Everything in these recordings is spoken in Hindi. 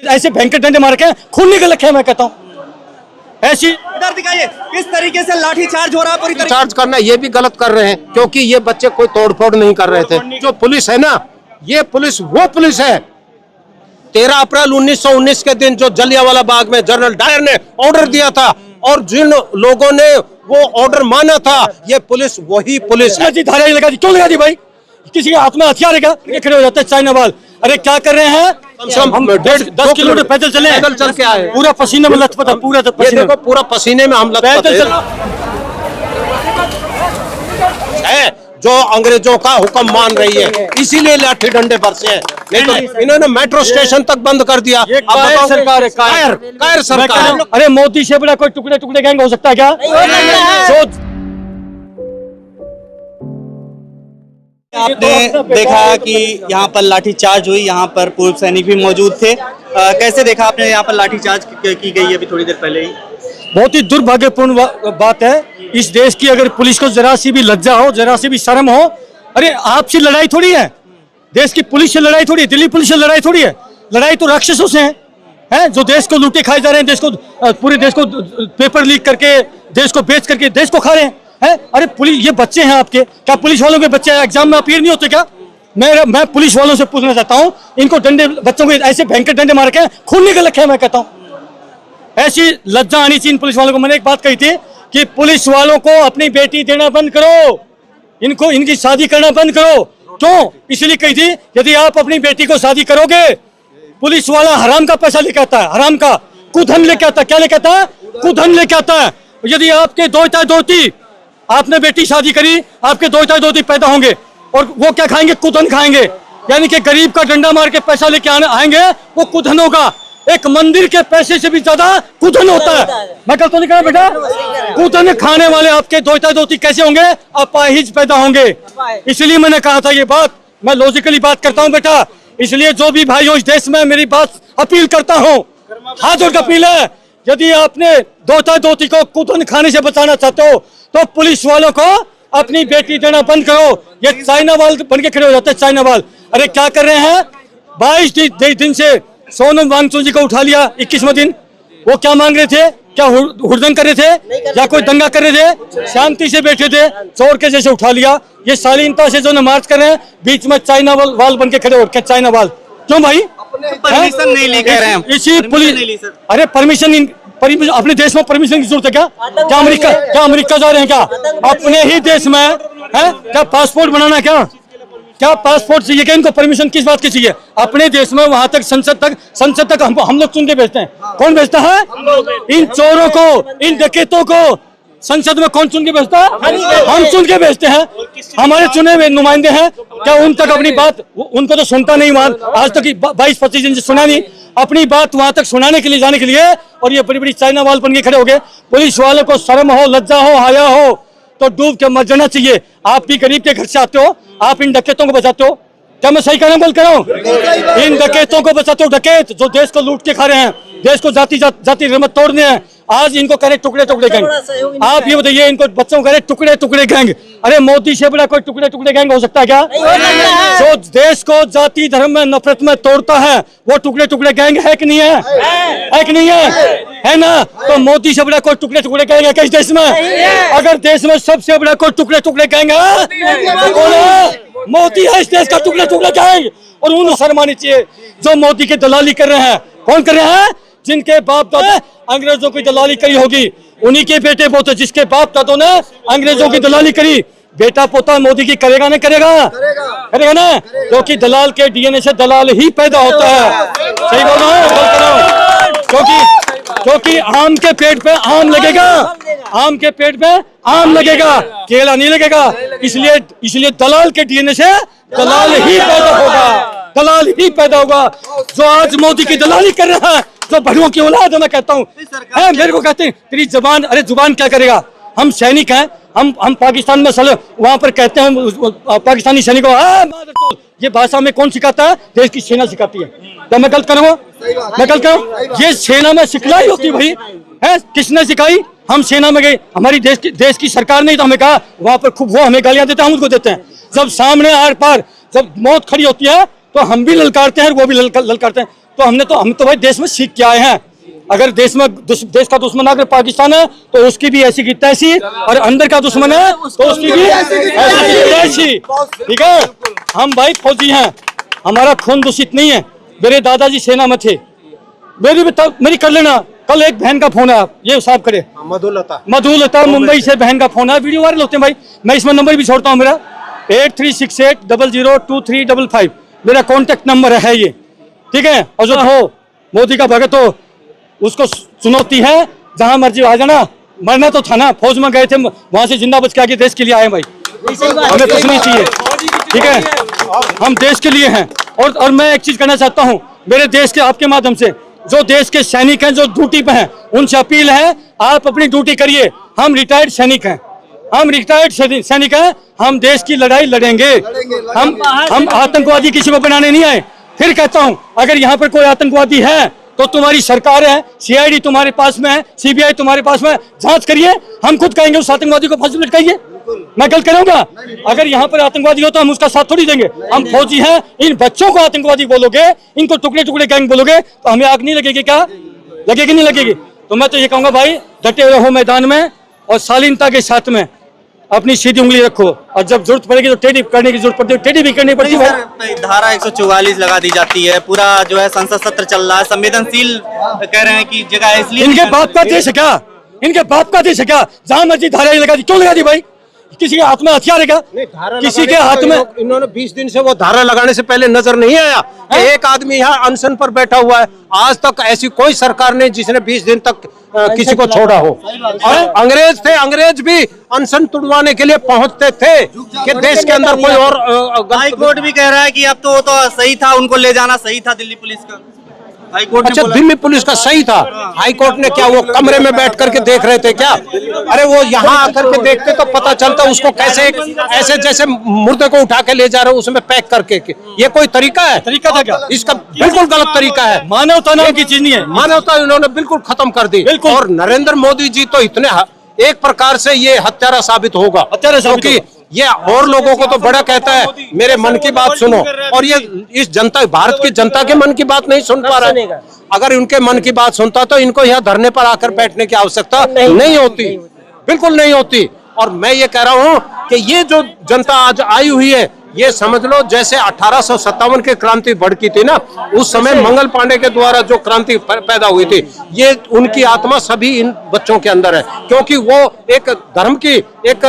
ऐसे भयंकर डंडे मार के खून निकल रखे हैं, मैं कहता हूँ ऐसी। इधर दिखाइए किस तरीके से लाठी चार्ज हो रहा है। पूरी तरीके चार्ज करना ये भी गलत कर रहे हैं, क्योंकि ये बच्चे कोई तोड़फोड़ नहीं कर रहे थे। जो पुलिस है ना, ये पुलिस वो पुलिस है। 13 अप्रैल 1919 के दिन जो जलियांवाला बाग में जनरल डायर ने ऑर्डर दिया था और जिन लोगों ने वो ऑर्डर माना था, ये पुलिस वही पुलिस है। धारा लगा दी, क्यों लगा दी भाई? किसी के हाथ में हथियार है क्या? खड़े हो जाते हैं चाइना वाल। अरे क्या कर रहे हैं? हम 10 किलोमीटर पैदल चले, पैदल चल के आए, पूरा पसीने में लथपथ, पूरा पसीने में, पूरा पसीने में हम लथपथ है। जो अंग्रेजों का हुक्म मान रही है, इसीलिए लाठी डंडे बरसे हैं। नहीं तो इन्होंने मेट्रो स्टेशन तक बंद कर दिया। कायर सरकार है, कायर सरकार। अरे मोदी से बड़ा कोई टुकड़े टुकड़े गैंग हो सकता है क्या? आपने देखा कि यहाँ पर लाठीचार्ज हुई, यहाँ पर पूर्व सैनिक भी मौजूद थे। कैसे देखा आपने यहाँ पर लाठीचार्ज की गई अभी थोड़ी देर पहले ही? बहुत ही दुर्भाग्यपूर्ण बात है। इस देश की अगर पुलिस को जरा सी भी लज्जा हो, जरा सी भी शर्म हो, अरे आपसी लड़ाई थोड़ी है, देश की पुलिस से लड़ाई थोड़ी है, दिल्ली पुलिस से लड़ाई थोड़ी है। लड़ाई तो राक्षसों से है, जो देश को लूटे खाए जा रहे हैं, देश को, पूरे देश को पेपर लीक करके, देश को बेच करके देश को खा रहे हैं। अरे पुलिस, ये बच्चे हैं आपके, क्या पुलिस वालों के बच्चे एग्जाम में अपीयर नहीं होते क्या? मैं पुलिस वालों से पूछना चाहता हूँ, इनको डंडे, बच्चों को ऐसे भयंकर डंडे मार के खून निकल रखे हैं, मैं कहता हूँ ऐसी लज्जा आनी चाहिए पुलिस वालों को। मैंने एक बात कही थी कि पुलिस वालों को अपनी बेटी देना बंद करो, इनको इनकी शादी करना बंद करो। क्यों? इसलिए कही थी, यदि आप अपनी बेटी को शादी करोगे, पुलिस वाला हराम का पैसा लेके आता है, हराम का कुधन लेके आता है। क्या लेके आता है? कुधन लेके आता है। यदि आपके दोती, आपने बेटी शादी करी, आपके दोती पैदा होंगे और वो क्या खाएंगे? कुधन खाएंगे। यानी कि गरीब का डंडा मार के पैसा लेके आएंगे, वो कुधन होगा। एक मंदिर के पैसे से भी ज्यादा कुधन होता है। मैं कल तो नहीं कहा बेटा, कुधन खाने वाले आपके दोती कैसे होंगे? अपाहिज पैदा होंगे। इसलिए मैंने कहा था ये बात, मैं लॉजिकली बात करता हूँ बेटा। इसलिए जो भी भाई हो इस देश में, मेरी बात अपील करता हूँ, हाथ जोड़ कर अपील है, यदि आपने दोती को कुधन खाने से बचाना चाहते हो तो पुलिस वालों को अपनी बेटी देना बंद करो। ये चाइना वाल बन के खड़े हो जाते हैं, चाइना वाल। अरे क्या कर रहे हैं? 22 दिन से सोनम वांगचुक जी को उठा लिया, 21वें दिन। वो क्या मांग रहे थे? क्या हुड़दंग कर रहे थे या कोई दंगा कर रहे थे? शांति से बैठे थे, चोर के जैसे उठा लिया। ये शालीनता से जो मार्च कर रहे हैं, बीच में चाइना वाल बन के खड़े हो रखे, चाइना वाल। क्यों भाई? परमिशन नहीं ले कह रहे हैं इसी पुलिस। अरे परमिशन अपने देश में परमिशन की जरूरत है क्या? क्या अमेरिका जा रहे हैं क्या? अपने ही देश में है क्या? पासपोर्ट बनाना क्या पासपोर्ट चाहिए क्या इनको? परमिशन किस बात की चाहिए? अपने देश में वहां तक, संसद तक हम लोग चुन के भेजते हैं। कौन भेजता है? इन चोरों को, इन डकैतों को संसद में कौन चुन के भेजता है? हम चुन के भेजते हैं। हमारे चुने हुए नुमाइंदे हैं, क्या उन तक अपनी बात, उनको तो सुनता नहीं वहां, आज तक 22-25 दिन से सुना नहीं अपनी बात वहां तक सुनाने के लिए, जाने के लिए। और ये बड़ी बड़ी चाइना वाल बन के खड़े हो गए। पुलिस वालों को शर्म हो, लज्जा हो, हया हो तो डूब के मर जाना चाहिए। आप भी गरीब के घर से आते हो, आप इन डकैतों को बचाते हो। क्या मैं सही कहना बोल कर रहा हूँ? इन डकैतों को बचाते हो, डकैत जो देश को लूट के खा रहे हैं, देश को जाति रहमत तोड़ने हैं। आज इनको करे टुकड़े गैंग। आप ये बताइए, इनको बच्चों को करे टुकड़े गैंग। अरे मोदी से बड़ा कोई टुकड़े गैंग हो सकता है क्या? जो देश को जाति धर्म में नफरत में तोड़ता है, वो टुकड़े गैंग है कि नहीं है? है कि नहीं है ना? तो मोदी से बड़ा कोई टुकड़े गैंग है किस देश में? अगर देश में सबसे बड़ा कोई टुकड़े गैंग है तो कौन है? मोदी है इस देश का टुकड़े गैंग। और उन्हें शर्म आनी चाहिए जो मोदी की दलाली कर रहे हैं। कौन कर रहे हैं? जिनके बाप दादा अंग्रेजों की दलाली करी होगी, उन्हीं के बेटे पोते, जिसके बाप दादों ने अंग्रेजों की दलाली करी, बेटा पोता मोदी की करेगा नहीं करेगा ना? क्योंकि दलाल के डीएनए से दलाल ही पैदा होता है। सही बोल रहा हूँ? क्योंकि आम के पेट पे आम लगेगा, केला नहीं लगेगा। इसलिए दलाल के डीएनए से दलाल ही पैदा होगा। जो आज मोदी की दलाली कर रहा है, जो भड़ुओं की औलाद है, मैं कहता हूँ, मेरे को कहते हैं तेरी जबान, अरे जुबान क्या करेगा? हम सैनिक हैं, हम पाकिस्तान में वहां पर कहते हैं पाकिस्तानी सैनिकों, ये भाषा में कौन सिखाता है? देश की सेना सिखाती है। तो मैं गलत करूँ? ये सेना में सिखलाई होती भाई है। किसने सिखाई? हम सेना में गए, हमारी देश की सरकार ने तो हमें कहा, वहां पर खूब वो हमें गालियां देते हैं, हम उसको देते हैं। जब सामने आर पार जब मौत खड़ी होती है, तो हम भी ललकारते हैं और वो भी ललकारते हैं। तो हम तो भाई देश में सीख के आए हैं। अगर देश का दुश्मन अगर पाकिस्तान है तो उसकी भी ऐसी की तैसी, और अंदर का दुश्मन है तो उसकी भी ऐसी की तैसी। ठीक है, हम भाई फौजी हैं, हमारा खून दूषित नहीं है। मेरे दादाजी सेना में थे, मेरी कर लेना। कल एक बहन का फोन है, ये साफ करे, मधुलता मुंबई से बहन का फोन है, वीडियो वायरल होते हैं भाई। मैं इसमें नंबर भी छोड़ता हूँ, मेरा 8368002355 मेरा कॉन्टेक्ट नंबर है ये। ठीक है, और जो हो मोदी का भगत हो उसको चुनौती है, जहां मर्जी आ जाना। मरना तो था ना, फौज में गए थे, वहां से जिंदा बच के आगे देश के लिए आए भाई, हमें कुछ नहीं चाहिए। ठीक है, हम देश के लिए हैं। और मैं एक चीज कहना चाहता हूं, मेरे देश के आपके माध्यम से जो देश के सैनिक हैं, जो ड्यूटी पे हैं, उनसे अपील है आप अपनी ड्यूटी करिए। हम रिटायर्ड सैनिक हैं, हम देश की लड़ाई लड़ेंगे। हम आतंकवादी किसी को बनाने नहीं आए। फिर कहता हूं, अगर यहाँ पर कोई आतंकवादी है तो तुम्हारी सरकार है, सीआईडी तुम्हारे पास में है, सीबीआई तुम्हारे पास में, जांच करिए। हम खुद कहेंगे उस आतंकवादी को फांसी लटकाइए, मैं गलत करूंगा? अगर यहाँ पर आतंकवादी हो तो हम उसका साथ थोड़ी देंगे। हम फौजी हैं, इन बच्चों को आतंकवादी बोलोगे, इनको टुकड़े टुकड़े गैंग बोलोगे तो हमें आग नहीं लगेगी? क्या लगेगी? नहीं लगेगी। तो मैं तो ये कहूंगा भाई, डटे रहो मैदान में और शालीनता के साथ में अपनी सीधी उंगली रखो, और जब जरूरत पड़ेगी तो टेढ़ी करने की जरूरत पड़ती है, टेढ़ी भी करनी पड़ती है। धारा 144 लगा दी जाती है, पूरा जो है संसद सत्र चल रहा है, संवेदनशील कह रहे हैं कि जगह है, इसलिए इनके बाप का देश है क्या? इनके बाप का देश है क्या? जहां मर्जी धारा लगा दी, क्यों लगा दी भाई? किसी के हाथ में हथियार है क्या? किसी के हाथ में? इन्होंने 20 दिन से वो धारा लगाने से पहले नजर नहीं आया कि एक आदमी यहाँ अनशन पर बैठा हुआ है। आज तक ऐसी कोई सरकार नहीं जिसने 20 दिन तक किसी को छोड़ा हो। अंग्रेज थे, अंग्रेज भी अनशन तुड़वाने के लिए पहुंचते थे कि देश के अंदर कोई और। हाई कोर्ट भी कह रहा है कि अब तो सही था, उनको ले जाना सही था दिल्ली पुलिस का। हाई कोर्ट अच्छा, दिल्ली पुलिस का सही था? हाई कोर्ट ने क्या वो कमरे में बैठ करके देख रहे थे क्या? अरे वो यहाँ आकर के देखते तो पता चलता उसको कैसे ऐसे जैसे मुर्दे को उठा के ले जा रहे हो उसमें पैक करके। ये कोई तरीका है? तरीका था क्या? इसका बिल्कुल गलत तरीका है। मानवता नाम की चीज नहीं है। मानवता इन्होंने बिल्कुल खत्म कर दी। और नरेंद्र मोदी जी तो इतने एक प्रकार से ये हत्यारा साबित होगा, क्योंकि ये और लोगों को तो बड़ा कहता है मेरे मन की बात सुनो, और ये इस जनता, भारत की जनता के मन की बात नहीं सुन पा रहा है। अगर उनके मन की बात सुनता तो इनको यहाँ धरने पर आकर बैठने की आवश्यकता नहीं होती, बिल्कुल नहीं होती। और मैं ये कह रहा हूँ कि ये जो जनता आज आई हुई है, ये समझ लो जैसे 1857 की क्रांति भड़की थी ना, उस समय मंगल पांडे के द्वारा जो क्रांति पैदा हुई थी, ये उनकी आत्मा सभी इन बच्चों के अंदर है। क्योंकि वो एक धर्म की एक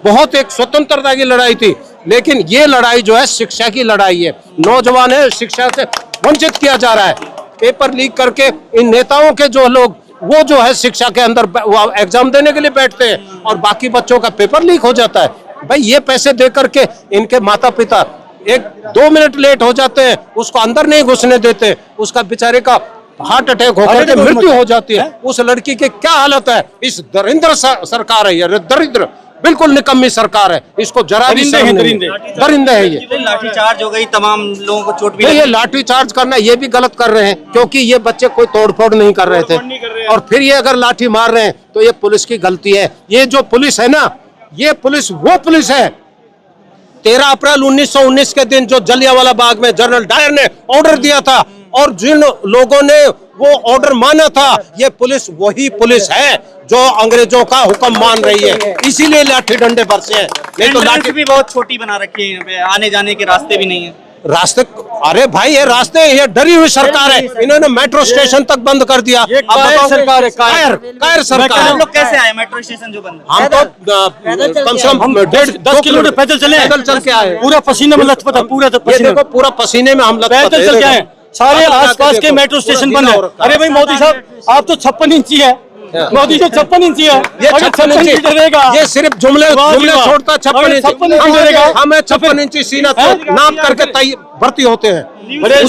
बहुत एक स्वतंत्रता की लड़ाई थी, लेकिन ये लड़ाई जो है शिक्षा की लड़ाई है। नौजवान है, शिक्षा से वंचित किया जा रहा है। पेपर लीक करके इन नेताओं के जो लोग, वो जो है शिक्षा के अंदर एग्जाम देने के लिए बैठते हैं और बाकी बच्चों का पेपर लीक हो जाता है। भाई ये पैसे दे करके इनके माता पिता 1-2 मिनट लेट हो जाते हैं, उसको अंदर नहीं घुसने देते, उसका बेचारे का हार्ट अटैक होकर के मृत्यु हो जाती है। उस लड़की की क्या हालत है? इस दरिंद्र सरकार है, ये दरिद्र बिल्कुल निकम्मी सरकार है। इसको जरा भी दरिंदे है ये। लाठीचार्ज हो गई, तमाम लोगों को चोट भी ये लाठीचार्ज करना ये भी गलत कर रहे हैं, क्योंकि ये बच्चे कोई तोड़फोड़ नहीं कर रहे थे, और फिर ये अगर लाठी मार रहे हैं तो ये पुलिस की गलती है। ये जो पुलिस है ना, ये पुलिस वो पुलिस है। 13 अप्रैल 1919 के दिन जो जलियांवाला बाग में जनरल डायर ने ऑर्डर दिया था, और जिन लोगों ने वो ऑर्डर माना था, ये पुलिस वही पुलिस है जो अंग्रेजों का हुक्म मान रही है, इसीलिए लाठी डंडे बरसे हैं। नहीं तो लाठी भी बहुत छोटी बना रखी है, यहाँ पे आने जाने के रास्ते भी नहीं है। रास्ते, अरे भाई ये रास्ते, ये डरी हुई सरकार है, इन्होंने मेट्रो स्टेशन तक बंद कर दिया। सरकार है, कायर सरकार। हम लोग कैसे आए मेट्रो स्टेशन जो बंद? हम तो कम से कम 10 किलोमीटर पैदल चल के आए, पूरा पसीने में लथपथ है, पूरा पसीने में हम पैदल चल के आए। सारे आसपास के मेट्रो स्टेशन बंद है। अरे भाई मोदी साहब, आप तो 56 इंची है, मोदी जो 56 इंची है, ये 56 इंची डरेगा, ये सिर्फ जुमले छोड़ता 56 इंची, हमें 56 इंची सीना नाप करके भर्ती होते हैं। डर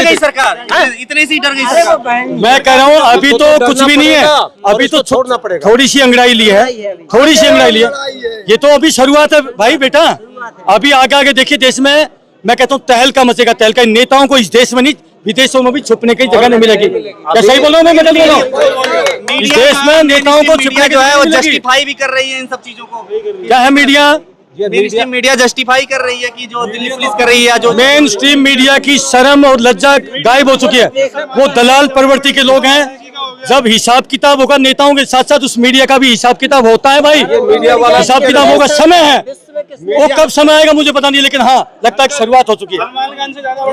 गई सरकार, इतनी सी डर गई सरकार। मैं कह रहा हूँ अभी तो कुछ भी नहीं है, अभी तो छोड़ना पड़ेगा। थोड़ी सी अंगड़ाई ली है, थोड़ी सी अंगड़ाई ली है, ये तो अभी शुरुआत है भाई बेटा। अभी आगे आगे देखिए, देश में मैं कहता हूँ तहलका मचेगा, तहलका। नेताओं को इस देश में नहीं, विदेशों में भी छुपने की जगह नहीं मिलेगी। क्या सही बोल रहा हूँ मैं? बोल रहा हूँ इस देश में नेताओं को छुपने जो है वो जस्टिफाई भी कर रही है इन सब चीजों को। क्या है मीडिया? ये मीडिया जस्टिफाई कर रही है कि जो दिल्ली पुलिस कर रही है, जो मेन स्ट्रीम मीडिया की शर्म और लज्जा गायब हो चुकी है। वो दलाल प्रवृत्ति के लोग हैं। जब हिसाब किताब होगा नेताओं के साथ साथ उस मीडिया का भी हिसाब किताब होता है भाई। मीडिया वाला हिसाब किताब होगा, समय है, वो कब समय आएगा मुझे पता नहीं, लेकिन हाँ लगता है कि शुरुआत हो चुकी है।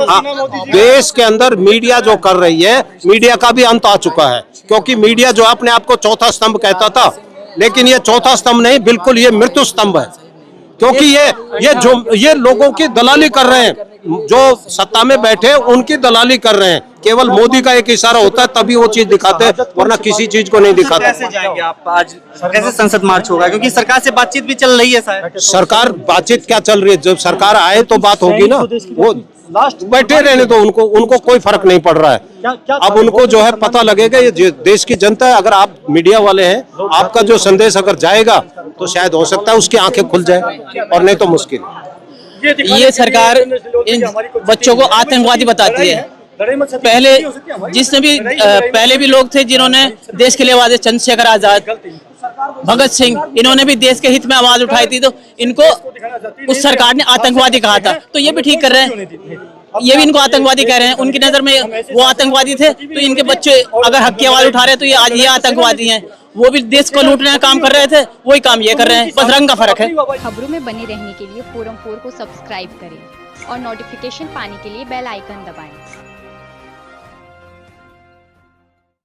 हाँ, देश के अंदर मीडिया जो कर रही है, मीडिया का भी अंत आ चुका है। क्योंकि मीडिया जो अपने आप को चौथा स्तंभ कहता था, लेकिन ये चौथा स्तंभ नहीं, बिल्कुल ये मृत्यु स्तंभ है। क्योंकि ये लोगों की दलाली कर रहे हैं, जो सत्ता में बैठे उनकी दलाली कर रहे हैं। केवल मोदी का एक इशारा होता है तभी वो चीज दिखाते हैं, वरना किसी चीज को नहीं दिखाते। कैसे जाएंगे आप आज, कैसे संसद मार्च होगा? क्योंकि सरकार से बातचीत भी चल रही है शायद। सरकार बातचीत क्या चल रही है, जब सरकार आए तो बात होगी ना। वो बैठे रहने तो उनको कोई फर्क नहीं पड़ रहा है। अब उनको जो है पता लगेगा, ये देश की जनता है। अगर आप मीडिया वाले हैं, आपका जो संदेश अगर जाएगा तो शायद हो सकता है उसकी आंखें खुल जाए, और नहीं तो मुश्किल। ये सरकार इन बच्चों को आतंकवादी बताती है। पहले जिसने भी पहले भी लोग थे जिन्होंने देश के लिए आवाज, चंद्रशेखर आजाद, भगत सिंह, इन्होंने भी देश के हित में आवाज उठाई थी, तो इनको उस सरकार ने आतंकवादी कहा था। तो ये भी ठीक कर रहे हैं, ये भी इनको आतंकवादी कह रहे हैं। उनकी नजर में वो आतंकवादी थे, तो इनके बच्चे अगर हक की आवाज उठा रहे हैं तो ये आज ये आतंकवादी हैं। वो भी देश को लूटने का काम कर रहे थे, वही काम ये कर रहे हैं, बस रंग का फर्क है। खबरों में बने रहने के लिए फोरम 4 को सब्सक्राइब करें और नोटिफिकेशन पाने के लिए बेल आइकन दबाएं।